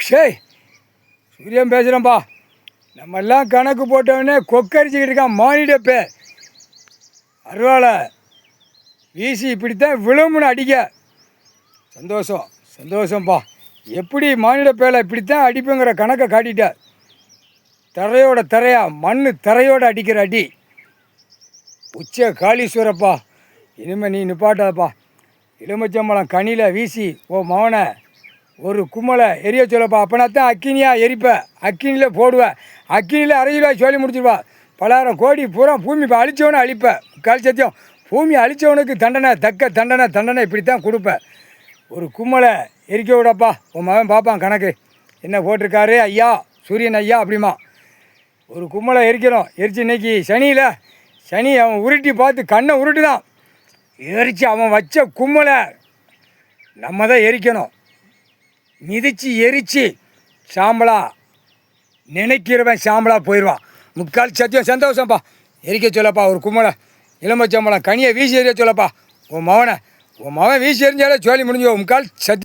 சரி, சூரியன் பேசுகிறேன்ப்பா. நம்மெல்லாம் கணக்கு போட்டவொடனே கொக்கரிச்சிக்கிட்டு இருக்கான் மானிடப்பே. அருவாளை வீசி இப்படித்தான் விழும்புன்னு அடிக்க. சந்தோஷம்ப்பா. எப்படி மானிடப்பேலை இப்படித்தான் அடிப்புங்கிற கணக்கை காட்டிட்ட. தரையோட தரையா மண் தரையோடு அடிக்கிற அடி. உச்ச காளீஸ்வரப்பா, இனிமேல் நீ நிப்பாட்டாதப்பா. எலுமிச்சம்பழம் கனியில் வீசி ஓ மவனை ஒரு கும்மலை எரிய சொல்லப்பா. அப்பனாத்தான் அக்கினியாக எரிப்ப, அக்கினியில் போடுவேன், அக்கினியில் அரையில சொல்லி முடிச்சிருவா. பலாயிரம் கோடி பூரா பூமி இப்போ அழித்தவனை அழிப்பேன். கால் சத்தியம், பூமி அழித்தவனுக்கு தண்டனை, தக்க தண்டனை இப்படித்தான் கொடுப்பேன். ஒரு கும்மலை எரிக்க விடப்பா. உன் மகன் பார்ப்பான் கணக்கு என்ன போட்டிருக்காரு ஐயா சூரியன் ஐயா அப்படிமா. ஒரு கும்மலை எரிக்கணும். எரிச்சு இன்னைக்கு சனி அவன் உருட்டி பார்த்து கண்ணை உருட்டுதான். எரித்து அவன் வச்ச கும்மலை நம்ம தான் எரிக்கணும். மிதித்து எரித்து சாம்பலா நினைக்கிறவன் சாம்பலா போயிடுவான். முக்கால் சத்தியம். சந்தோஷம்ப்பா. எரிக்க சொல்லப்பா ஒரு கும்மலை எலுமிச்சம்பழம் கனியை வீசி எறிய சொல்லப்பா. உன் மகன் வீசி எறிஞ்சாலே சோழி முடிஞ்சு முக்கால் சத்தியம்.